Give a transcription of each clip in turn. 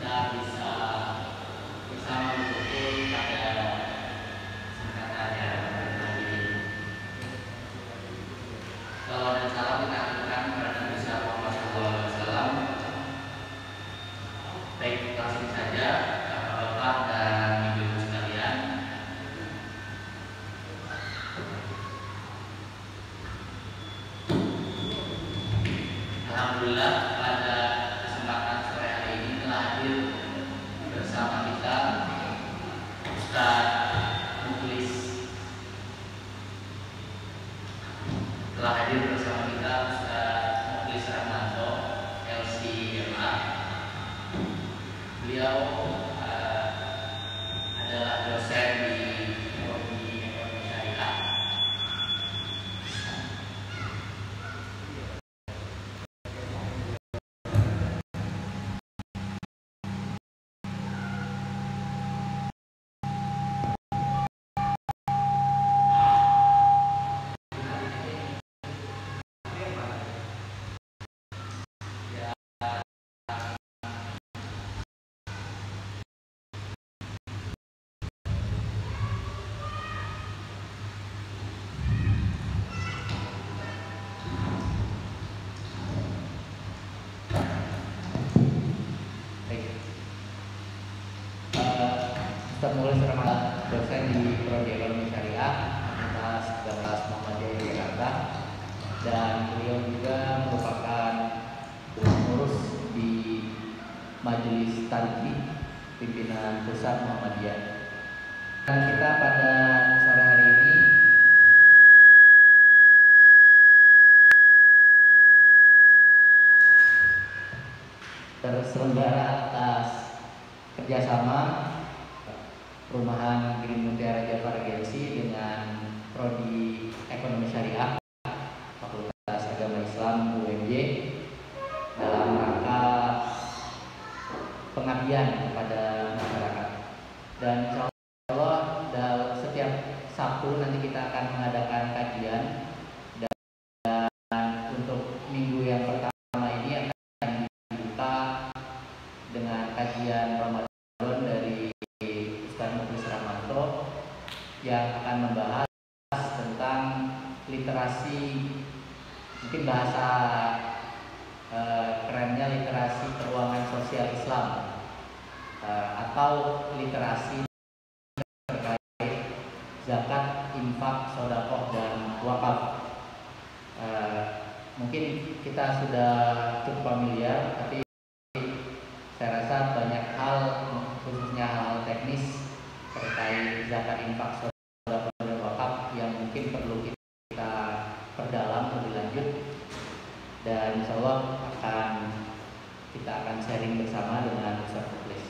kita bisa bersama berkumpul pada kesempatan yang berbahagia ini. Salawat dan salam kita aturkan kepada Nabi Muhammad SAW. Baik, langsung saja Bapak dan Ibu sekalian. Alhamdulillah pada kesempatan sore hari ini telah hadir bersama kita Ustaz Mukhlis. Telah hadir bersama kita Ustaz Mukhlis Rahmanto, LC-MA. Beliau adalah dosen di Prodi Ekonomi Syariah. Ustaz Mukhlis Rahmanto, dosen di Prodi Ekonomi Syariah Universitas Gabus Muhammadiyah Jakarta, dan beliau juga merupakan pengurus di Majelis Talqi Pimpinan Pusat Muhammadiyah. Dan kita pada sore hari ini terselenggara atas kerjasama Perumahan Green Mutiara Jafar Agensi dengan Prodi Ekonomi Syariah Fakultas Agama Islam UMJ dalam rangka pengabdian kepada masyarakat. Dan insya Allah setiap Sabtu nanti kita akan mengadakan kajian, dan untuk minggu yang pertama ini akan dibuka dengan kajian Ramadan dari Ustaz Mukhlis Rahmanto yang akan membahas tentang literasi, mungkin bahasa kerennya literasi keuangan sosial Islam, atau literasi terkait zakat, infak, sedekah dan wakaf. Mungkin kita sudah cukup familiar, tapi saya rasa banyak hal, khususnya hal teknis terkait zakat, infak, sedekah dan wakaf yang mungkin perlu kita perdalam lebih lanjut, dan insya Allah kita akan sharing bersama dengan Ustaz Mukhlis.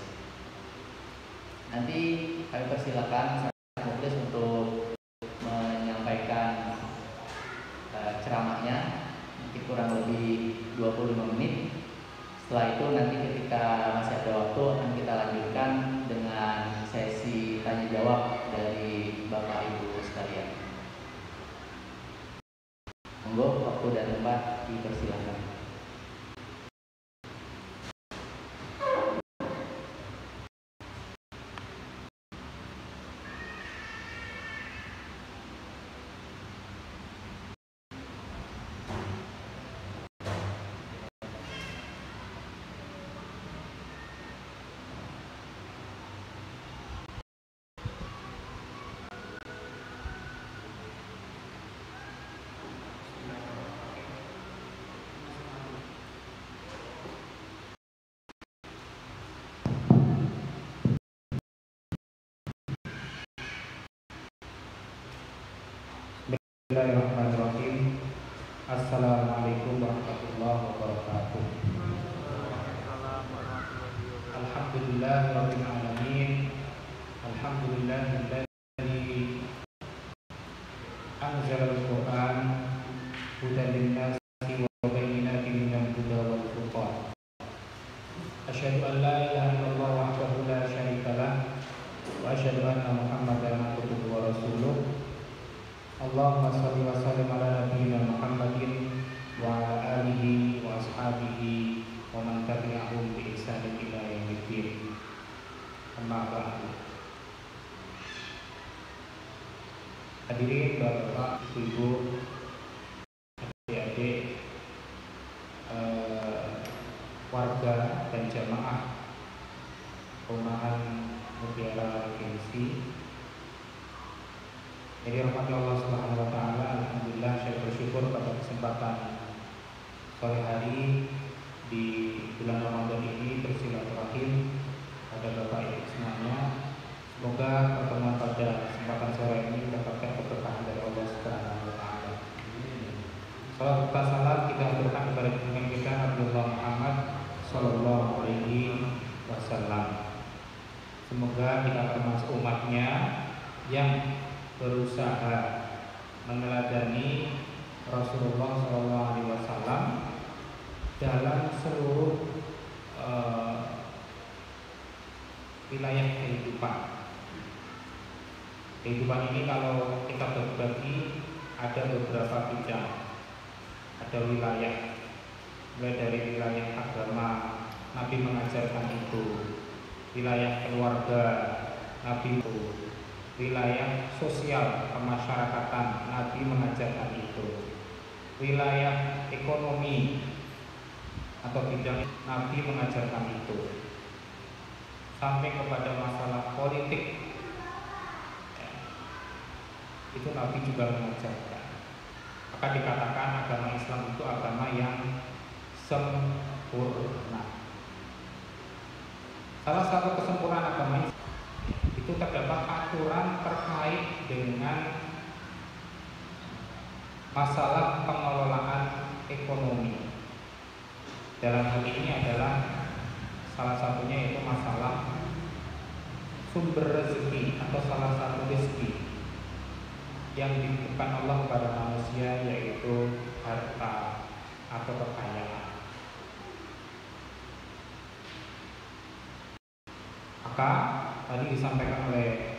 Nanti kami persilakan Ustaz Mukhlis untuk menyampaikan ceramahnya, mungkin kurang lebih 25 menit. Setelah itu nanti ketika masih ada waktu akan kita lanjutkan dengan sesi tanya jawab dari Bapak Ibu sekalian. Monggo, waktu dan tempat dipersilakan. Bismillahirrahmanirrahim. Assalamualaikum warahmatullahi wabarakatuh. Alhamdulillahirabbil alamin. Alhamdulillahilladzi anzalal Qur'an hudan lin-nasi wa bayyinatin minal huda wal furqan. Asyhadu an la ilaha illallah wahdahu la syarika lah wa asyhadu anna Muhammadan abduhu wa rasuluh. Allahumma shalli wa sallim ala nabiyyina Muhammadin wa ala alihi wa ashabihi wa man tabi'ahum bi ihsan ila yaumil din. Hadirin bapak, ibu-ibu, adik-adik, warga dan jamaah Rumahan Mutiara Regensi. Jadi rahmat Allah Subhanahu wa taala, alhamdulillah saya bersyukur pada kesempatan sore hari di bulan Ramadan ini bersilaturahim pada Bapak Ibu semuanya. Semoga pertemuan pada kesempatan sore ini mendapatkan keberkahan dari Allah Subhanahu wa taala. Salawat serta salam kita aturkan kepada junjungan kita Nabiullah Muhammad sallallahu alaihi wasallam. Semoga kita termasuk umatnya yang berusaha meneladani Rasulullah sallallahu alaihi wasallam dalam seluruh wilayah kehidupan. Kehidupan ini kalau kita berbagi ada beberapa bidang, ada wilayah, mulai dari wilayah agama, Nabi mengajarkan itu, wilayah keluarga, Nabi itu, wilayah sosial kemasyarakatan, Nabi mengajarkan itu, wilayah ekonomi atau bidang, Nabi mengajarkan itu, sampai kepada masalah politik, itu Nabi juga mengajarkan. Maka dikatakan agama Islam itu agama yang sempurna. Salah satu kesempurnaan agama Islam itu terdapat aturan terkait dengan masalah pengelolaan ekonomi. Dalam hal ini adalah salah satunya yaitu masalah sumber rezeki atau salah satu rezeki yang diberikan Allah kepada manusia, yaitu harta atau kekayaan. Maka tadi disampaikan oleh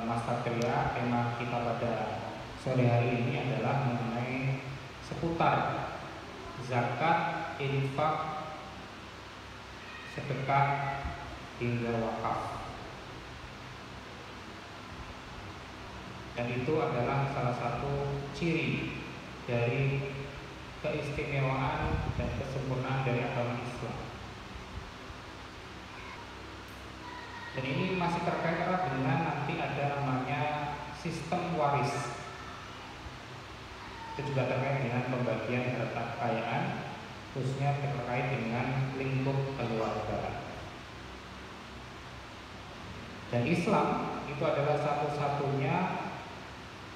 Mas Satria, tema kita pada sore hari ini adalah mengenai seputar zakat, infak, sedekah hingga wakaf. Dan itu adalah salah satu ciri dari keistimewaan dan kesempurnaan dari agama Islam. Dan ini masih terkait erat dengan nanti ada namanya sistem waris. Itu juga terkait dengan pembagian harta kekayaan, khususnya terkait dengan lingkup keluarga. Dan Islam itu adalah satu-satunya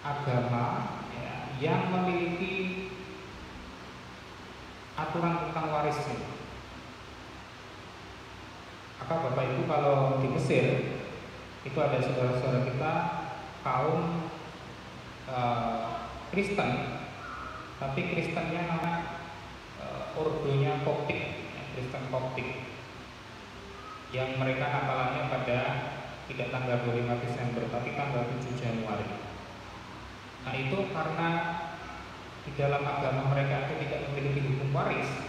agama yang memiliki aturan tentang waris ini. Maka Bapak Ibu kalau di Mesir itu ada saudara-saudara kita kaum Kristen, tapi Kristennya nama ordonya Koptik, Kristen Koptik, yang mereka Natalannya pada tidak tanggal 25 Desember tapi tanggal 7 Januari. Nah itu karena di dalam agama mereka itu tidak memiliki hukum waris,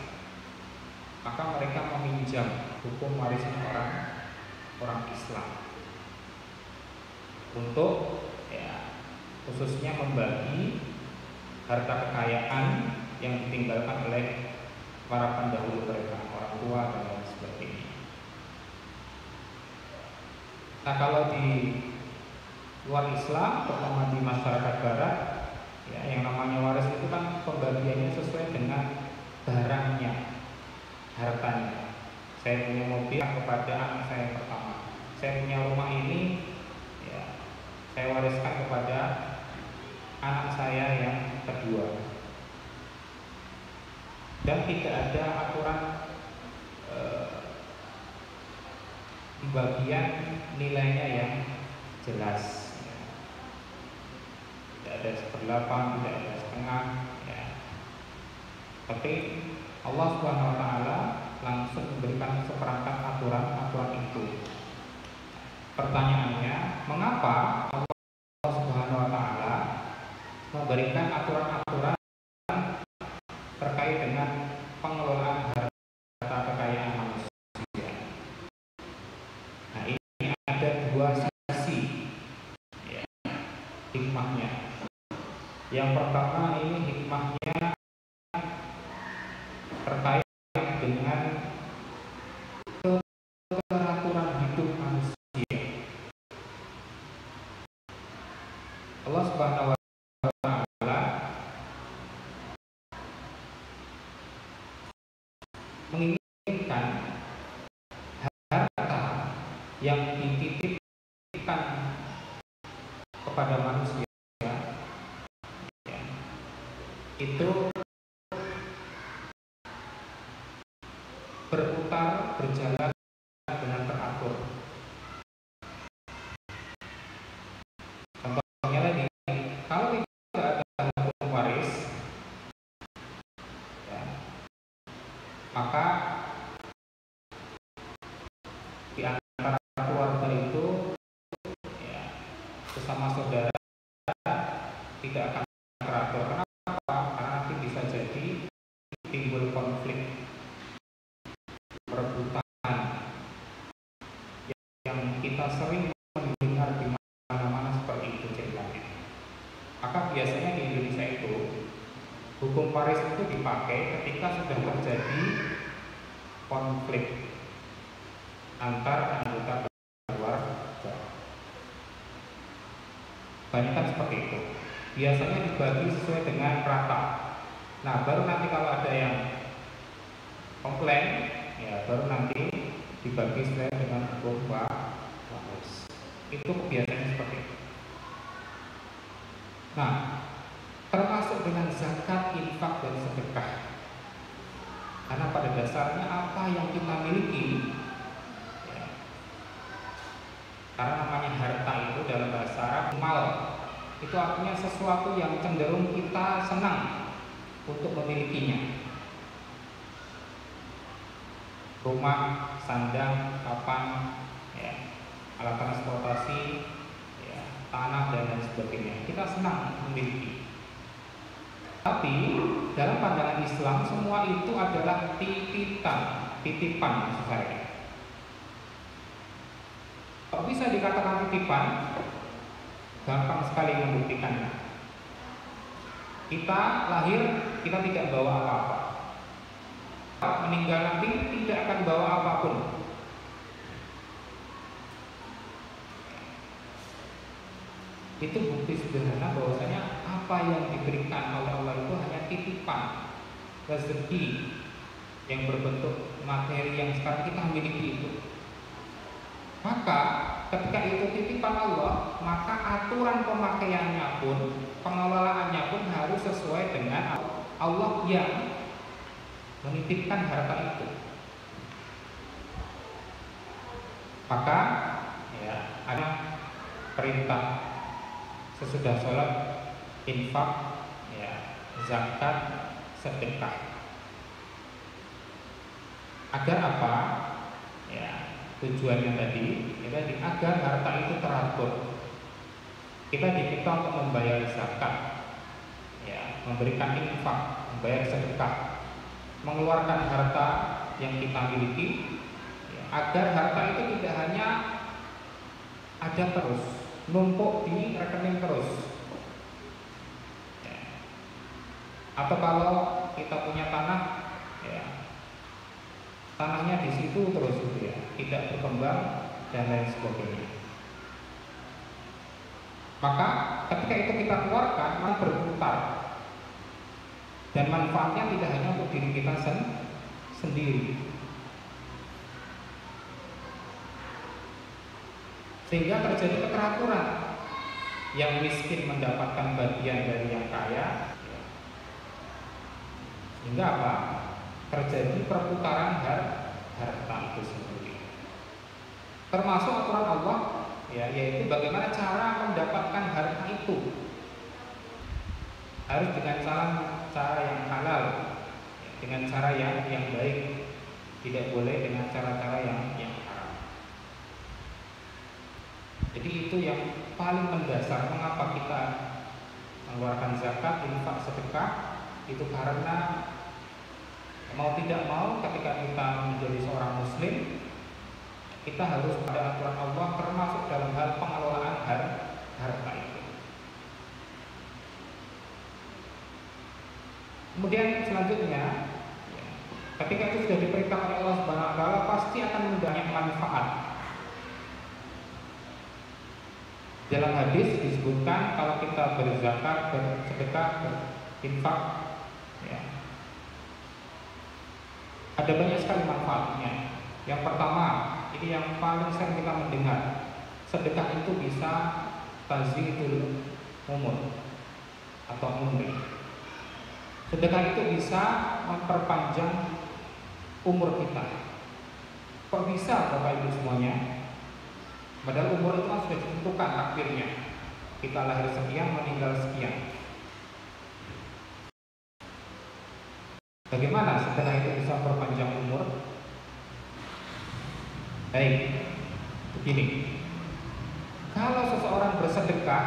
maka mereka meminjam hukum warisnya orang Islam untuk khususnya membagi harta kekayaan yang ditinggalkan oleh para pendahulu mereka, orang tua dan lain sebagainya. Nah kalau di luar Islam, terutama di masyarakat Barat, yang namanya waris itu kan pembagiannya sesuai dengan barangnya, hartanya. Saya punya mobil kepada anak saya yang pertama. Saya punya rumah ini, saya wariskan kepada anak saya yang kedua. Dan tidak ada aturan di bagian nilainya yang jelas. Tidak ada 1/8, tidak ada setengah. Tapi Allah Subhanahu wa taala langsung memberikan seperangkat aturan itu. Pertanyaannya, mengapa Allah Subhanahu wa taala memberikan aturan-aturan terkait dengan pengelolaan harta kekayaan manusia? Nah, ini ada dua sisi. hikmahnya. Yang pertama ini hikmahnya terkait dengan keteraturan hidup manusia. Allah Subhanahu wa Ta'ala menginginkan harta yang dititipkan kepada manusia itu berputar, berjalan dengan teratur. Contohnya lagi, kalau tidak ada hukum waris, ya, maka di antara keluarga itu, ya, sesama saudara tidak akan teratur. Kenapa? Karena nanti bisa jadi timbul konflik, perebutan yang kita sering mendengar di mana-mana seperti itu ceritanya. Maka biasanya di Indonesia itu hukum waris itu dipakai ketika sudah terjadi konflik antar anggota keluarga. Banyak kan seperti itu. Biasanya dibagi sesuai dengan rata. Nah, baru nanti kalau ada yang komplain, ya baru nanti dibagi sesuai dengan hukum waris. Itu kebiasaan seperti itu. Nah, termasuk dengan zakat, infak, dan sedekah. Karena pada dasarnya apa yang kita miliki, ya, karena namanya harta itu dalam bahasa Arab mal, itu artinya sesuatu yang cenderung kita senang untuk memilikinya. Rumah, sandang, papan, ya, alat transportasi, ya, tanah dan lain sebagainya. Kita senang memiliki. Tapi dalam pandangan Islam semua itu adalah titipan maksud saya. Kalau bisa dikatakan titipan, gampang sekali membuktikannya. Kita lahir, kita tidak bawa apa-apa. Meninggal nanti tidak akan bawa apapun. Itu bukti sederhana bahwasanya apa yang diberikan oleh Allah itu hanya titipan, rezeki yang berbentuk materi yang sekarang kita miliki itu. Maka ketika itu titipan Allah, maka aturan pemakaiannya pun, pengelolaannya pun harus sesuai dengan Allah yang menitipkan harta itu. Maka ya ada perintah sesudah sholat, infak, ya, zakat, sedekah. Agar apa? Ya, tujuannya tadi, ya tadi agar harta itu teratur. Kita diminta untuk membayar zakat, ya, memberikan infak, membayar sedekah, mengeluarkan harta yang kita miliki, ya, agar harta itu tidak hanya ada terus, numpuk di rekening terus. Ya. Atau kalau kita punya tanah, ya, tanahnya di situ terus gitu ya, tidak berkembang dan lain sebagainya. Maka ketika itu kita keluarkan, maka berputar. Dan manfaatnya tidak hanya untuk diri kita sendiri. Sehingga terjadi keteraturan. Yang miskin mendapatkan bagian dari yang kaya. Sehingga apa? Terjadi perputaran harta itu sendiri. Termasuk aturan Allah, ya, yaitu bagaimana cara mendapatkan harta itu. Harus dengan cara yang halal, dengan cara yang baik, tidak boleh dengan cara-cara yang haram. Jadi itu yang paling mendasar mengapa kita mengeluarkan zakat, infak, sedekah, itu karena mau tidak mau ketika kita menjadi seorang muslim, kita harus pada aturan Allah termasuk dalam hal pengelolaan harta itu. Kemudian selanjutnya, ketika itu sudah diperintahkan oleh Allah Subhanahu wa taala, pasti akan mempunyai manfaat. Dalam hadis disebutkan kalau kita berzakat, bersedekah, berinfak, ya, ada banyak sekali manfaatnya. Yang pertama, ini yang paling sering kita mendengar, sedekah itu bisa tazidul umur atau umri. Sedekah itu bisa memperpanjang umur kita. Kok bisa Bapak Ibu semuanya? Padahal umur itu kan sudah ditentukan takdirnya. Kita lahir sekian, meninggal sekian. Bagaimana sedekah itu bisa memperpanjang umur? Baik, begini. Kalau seseorang bersedekah,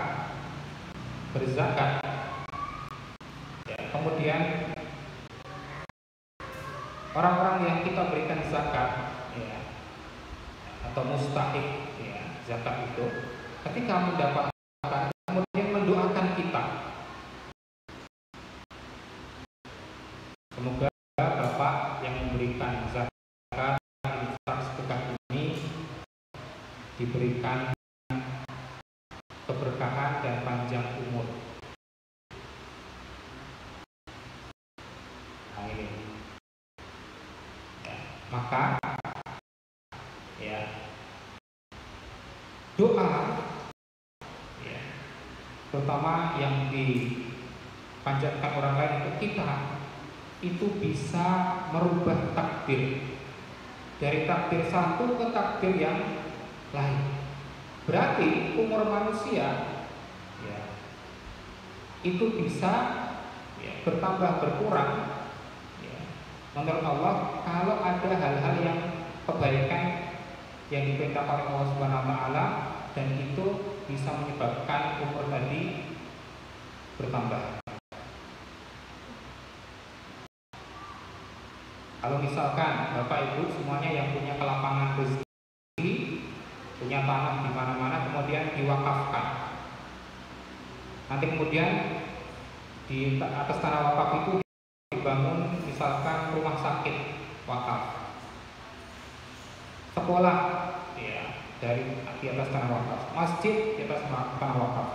berzakat, ya, kemudian orang-orang yang kita berikan zakat, ya, atau mustahik, ya, zakat itu, ketika mendapatkan, kemudian mendoakan kita, semoga Bapak yang memberikan zakat, infak, sedekah ini diberikan keberkahan dan panjang umur. Nah, ini. Ya, maka ya, doa, ya, terutama yang dipanjatkan orang lain untuk kita, itu bisa merubah takdir dari takdir satu ke takdir yang lain. Berarti umur manusia, ya, itu bisa, ya, bertambah berkurang, ya, menurut Allah kalau ada hal-hal yang kebaikan yang diperintahkan oleh Allah Subhanahu wa taala, dan itu bisa menyebabkan umur tadi bertambah. Kalau misalkan Bapak Ibu semuanya yang punya kelapangan rezeki, punya tanah di mana-mana, kemudian diwakafkan. Nanti kemudian di atas tanah wakaf itu dibangun misalkan rumah sakit wakaf, sekolah, ya, dari di atas tanah wakaf, masjid di atas tanah wakaf.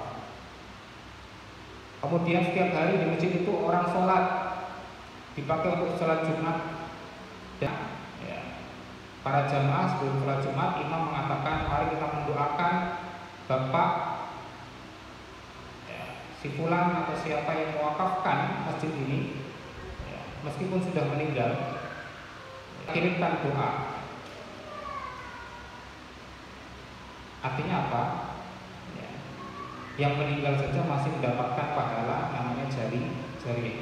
Kemudian setiap hari di masjid itu orang sholat, dipakai untuk sholat Jumat. Dan, ya, para jamaah sebelum sholat Jumat, imam mengatakan mari kita mendoakan Bapak, ya, si fulan atau siapa yang mewakafkan masjid ini, ya, meskipun sudah meninggal, ya, kirimkan doa. Artinya apa? Ya, yang meninggal saja masih mendapatkan pahala namanya jari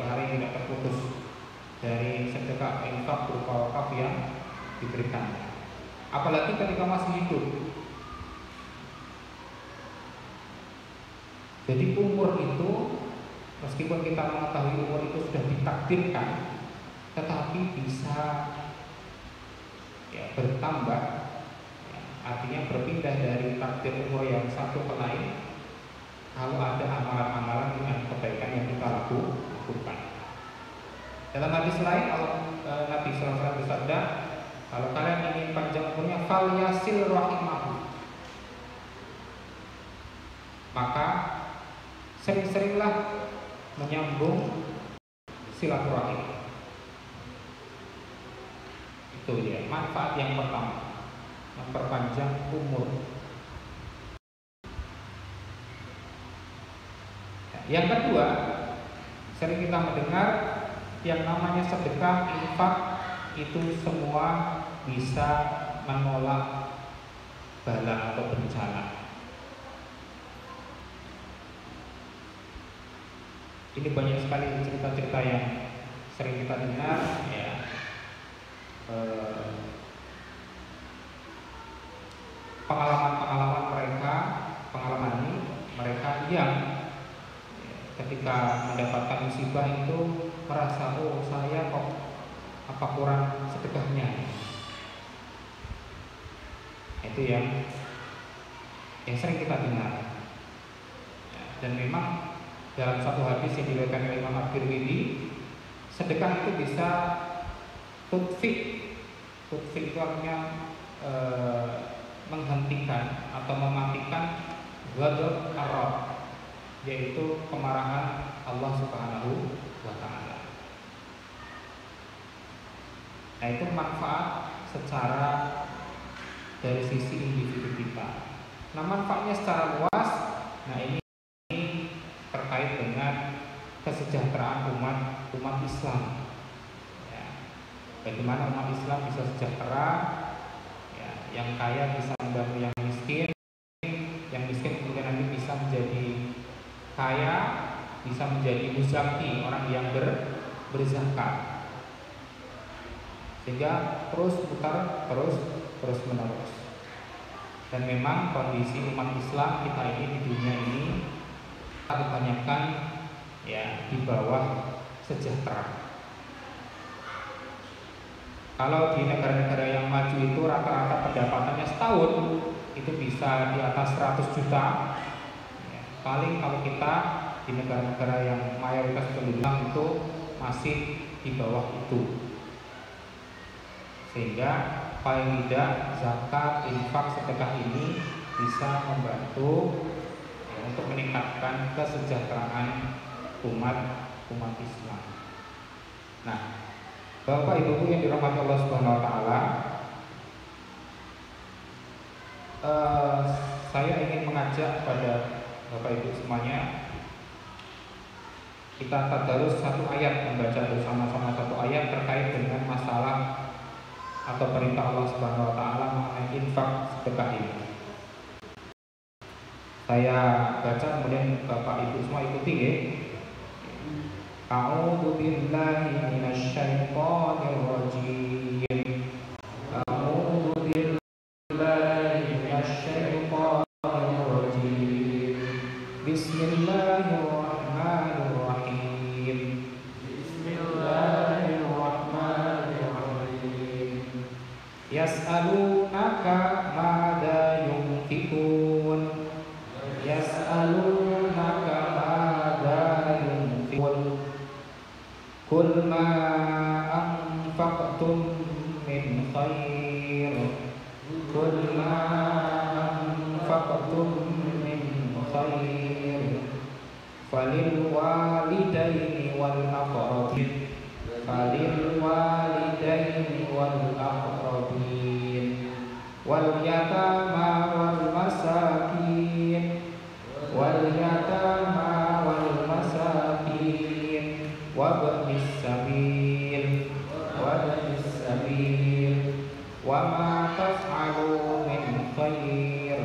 pahala yang tidak terputus dari sedekah infak berupa wakaf yang diberikan. Apalagi ketika masih hidup. Jadi umur itu, meskipun kita mengetahui umur itu sudah ditakdirkan, tetapi bisa, ya, bertambah, ya, artinya berpindah dari takdir umur yang satu ke lain kalau ada amalan-amalan dengan kebaikan yang kita lakukan. Dalam hadis lain Nabi SAW bersabda, kalau kalian ingin panjang umurnya, fal yasil rahimahu, maka sering-seringlah menyambung silaturahim. Itu dia manfaat yang pertama, memperpanjang umur. Yang kedua, sering kita mendengar yang namanya sedekah, infak, itu semua bisa menolak bala atau bencana. Ini banyak sekali cerita-cerita yang sering kita dengar, ya, pengalaman mereka yang ketika mendapatkan musibah itu merasa, oh saya kok apa kurang sedekahnya. Itu yang sering kita dengar. Dan memang dalam satu hadis yang diriwayatkan oleh Imam At-Tirmidzi, sedekah itu bisa tutfik itu artinya menghentikan atau mematikan ghadab ar-Rabb, yaitu kemarahan Allah Subhanahu wa taala. Nah, itu manfaat secara dari sisi individu kita. Nah, manfaatnya secara luas, nah ini terkait dengan kesejahteraan umat Islam. Ya, bagaimana umat Islam bisa sejahtera? Ya, yang kaya bisa membantu yang miskin kemudian nanti bisa menjadi kaya, bisa menjadi muzaki, orang yang berzakat, sehingga terus putar terus menerus. Dan memang kondisi umat Islam kita ini di dunia ini kebanyakan ya di bawah sejahtera. Kalau di negara-negara yang maju itu rata-rata pendapatannya setahun itu bisa di atas 100 juta. Ya, paling kalau kita di negara-negara yang mayoritas penduduk itu masih di bawah itu. Sehingga paling tidak zakat, infak, sedekah ini bisa membantu ya, untuk meningkatkan kesejahteraan umat Islam. Nah, Bapak Ibu yang dirahmati Allah Subhanahu wa taala, saya ingin mengajak pada Bapak Ibu semuanya, kita tadarus satu ayat, membaca bersama-sama satu ayat terkait dengan masalah atau perintah Allah Subhanahu wa taala mengenai infak sedekah ini. Saya baca kemudian Bapak Ibu semua ikuti ya. A'udzu billahi minasy syaithanir rajim. A'udzu billahi minasy syaithanir rajim. Bismillahirrahmanirrahim. Bismillahirrahmanirrahim. Yas'alunaka madza yunfikun. Yas'alunaka madza yunfikun. Qul ma anfaqtum min khair. Qul ma anfaqtum min khair falil walidaini wal aqrabin. Falil walidaini wal aqrabin wal yatama wal masakin. Wal yatama wal masakin wabnis sabil wa ma taf'alu min khair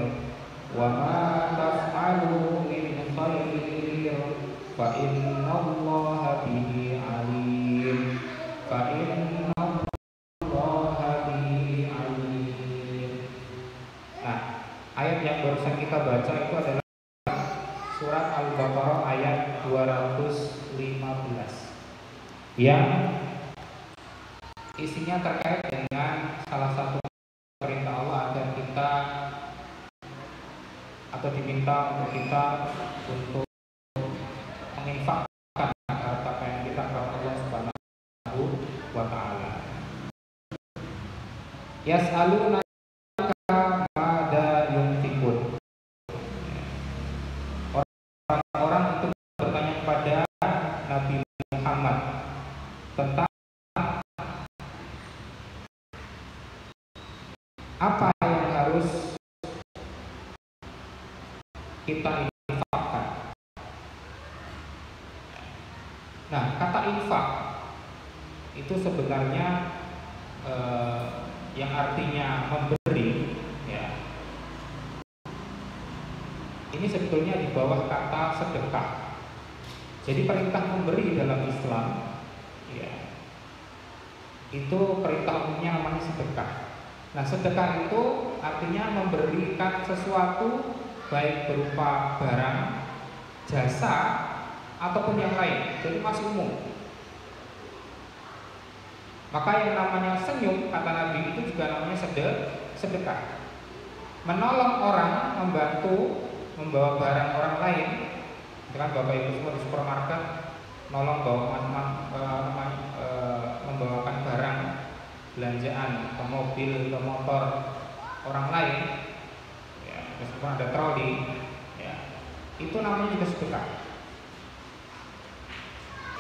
fa innallaha bihi alim. Nah, ayat yang barusan kita baca itu adalah surat Al-Baqarah ayat 215 yang isinya terkait dengan salah satu perintah Allah agar kita atau diminta untuk kita untuk menginfakkan harta yang kita kepada Allah Subhanahu wa taala. Yas'alunaka madza yunfikun. Orang-orang itu bertanya kepada Nabi Muhammad tentang apa yang harus kita infakkan. Nah, kata infak itu sebenarnya yang artinya memberi, ya. Ini sebetulnya di bawah kata sedekah. Jadi perintah memberi dalam Islam, ya, itu perintah umumnya namanya sedekah. Nah, sedekah itu artinya memberikan sesuatu baik berupa barang, jasa, ataupun yang lain. Jadi masih umum. Maka yang namanya senyum, kata Nabi, itu juga namanya sedekah. Menolong orang, membantu, membawa barang orang lain. Itu kan Bapak Ibu semua di supermarket nolong membawakan barang belanjaan ke mobil, ke motor orang lain, ya, meskipun ada troli, ya, itu namanya juga sedekah.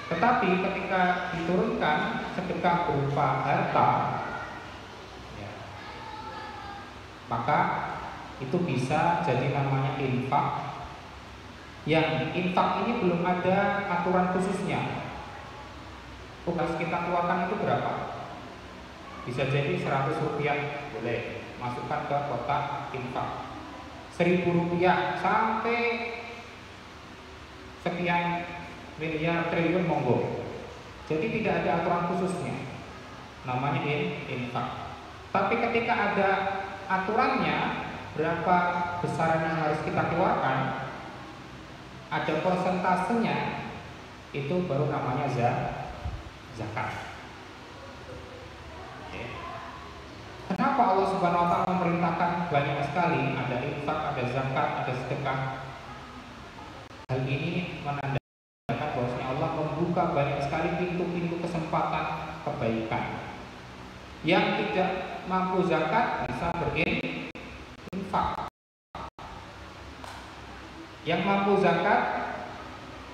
Tetapi ketika diturunkan sedekah berupa harta, ya, maka itu bisa jadi namanya infak. Yang infak ini belum ada aturan khususnya. Harus kita keluarkan itu berapa? Bisa jadi 100 rupiah boleh masukkan ke kotak infak, 1000 rupiah sampai sekian miliar triliun monggo. Jadi tidak ada aturan khususnya, namanya infak. Tapi ketika ada aturannya, berapa besaran yang harus kita keluarkan, ada persentasenya, itu baru namanya zakat. Kenapa Allah Subhanahu wa taala memerintahkan banyak sekali, ada infak, ada zakat, ada sedekah? Hal ini menandakan bahwasanya Allah membuka banyak sekali pintu-pintu kesempatan kebaikan. Yang tidak mampu zakat bisa berinfak. Yang mampu zakat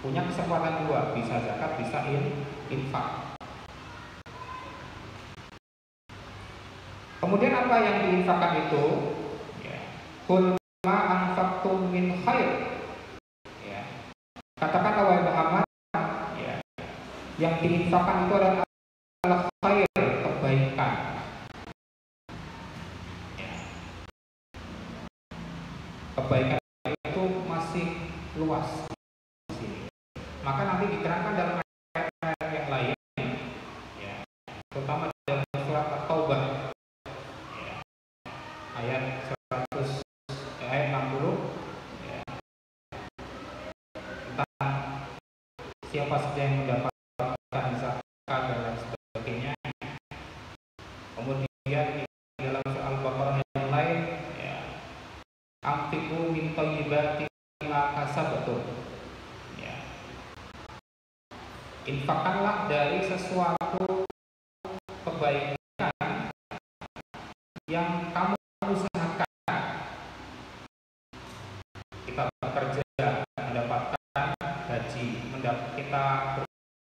punya kesempatan dua, bisa zakat, bisa infak. Kemudian apa yang diinfakkan itu? Ya. Kul ma anfaqtum min khair. Ya. Katakanlah wahai Muhammad, ya, yang diinfakkan itu adalah khair, kebaikan. Ya. Kebaikan itu masih luas di sini. Maka nanti diterangkan dalam ayat yang lain, ya, terutama dalam surat At-Taubah. Ayat 60, ya, tentang siapa saja yang mendapatkan zakat dan lain sebagainya. Kemudian di dalam soal Al-Baqarah yang lain, ya, amtiku min thayyibati ma kasabtum, ya, infakkanlah dari sesuatu kebaikan yang kamu usahakan. Kita bekerja mendapatkan gaji, kita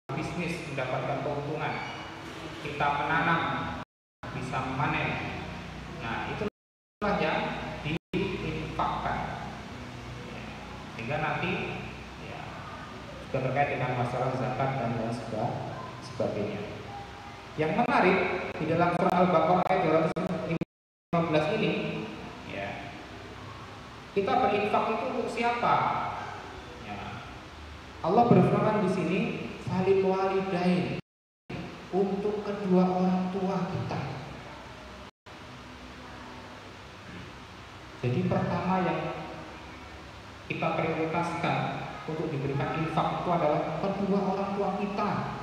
berbisnis mendapatkan keuntungan, kita menanam bisa memanen. Nah, itulah yang diinfakkan, ya, sehingga nanti, ya, terkait dengan masalah zakat dan lain sebagainya. Yang menarik di dalam surah Al-Baqarah ayat 215 ini, ya, kita berinfak itu untuk siapa? Ya, Allah berfirman di sini, falil walidain, untuk kedua orang tua kita. Jadi pertama yang kita prioritaskan untuk diberikan infak itu adalah kedua orang tua kita.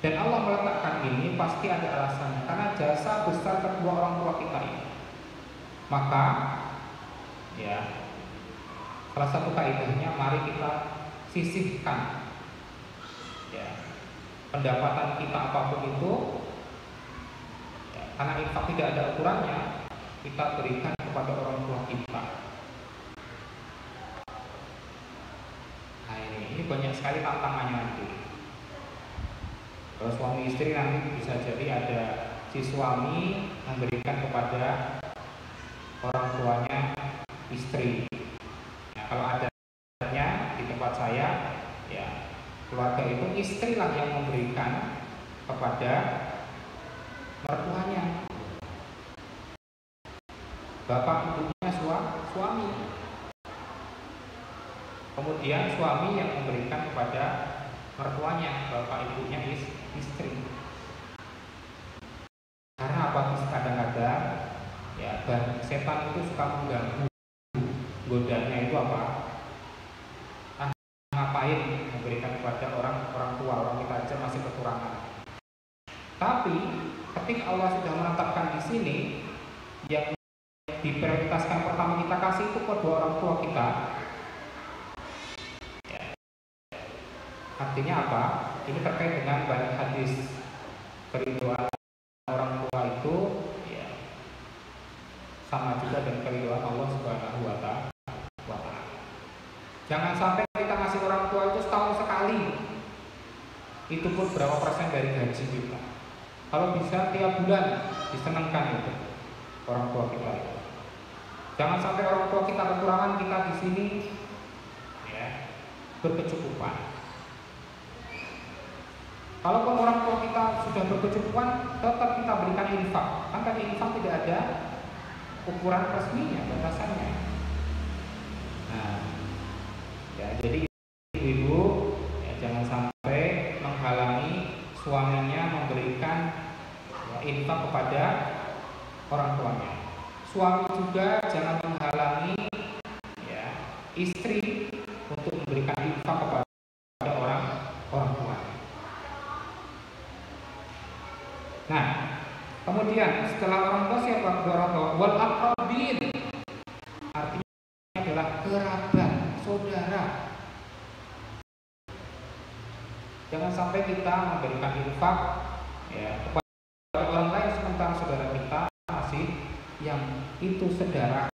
Dan Allah meletakkan ini pasti ada alasannya, karena jasa besar kedua orang tua kita ini. Maka, ya, salah satu kaidahnya, mari kita sisihkan, ya, pendapatan kita apapun itu, ya, karena infak tidak ada ukurannya, kita berikan kepada orang tua kita. Nah, ini banyak sekali tantangannya nanti. Kalau suami istri nanti bisa jadi ada si suami memberikan kepada orang tuanya istri. Nah, kalau adanya di tempat saya, ya, keluarga itu istrilah yang memberikan kepada mertuanya. Bapak ibunya suami. Kemudian suami yang memberikan kepada mertuanya, bapak ibunya istri. Karena apa? Kadang-kadang, ya, setan itu suka mengganggu. Godanya itu apa? Ngapain memberikan kepada orang tua, orang kita aja masih kekurangan. Tapi ketika Allah sudah menetapkan di sini, yang diprioritaskan pertama kita kasih itu kedua orang tua kita. Artinya apa? Ini terkait dengan banyak hadis keriduan orang tua itu ya, sama juga dengan keriduan Allah Subhanahu wa Ta'ala. Jangan sampai kita ngasih orang tua itu setahun sekali. Itu pun berapa persen dari gaji kita. Kalau bisa tiap bulan disenangkan itu orang tua kita itu. Jangan sampai orang tua kita kekurangan, kita di sini ya, berkecukupan. Kalaupun orang tua kita sudah berkecukupan, tetap kita berikan infak. Kan tadi infak tidak ada ukuran resminya, batasannya. Nah, ya jadi ibu ya, jangan sampai menghalangi suaminya memberikan ya, infak kepada orang tuanya. Suami juga jangan menghalangi ya, istri untuk memberikan infak kepada orang tuanya. Nah, kemudian setelah orang tua siapa? Orang tua wal aqrabin. Artinya adalah kerabat, saudara. Jangan sampai kita memberikan infak ya, kepada orang lain sementara saudara kita masih yang itu saudara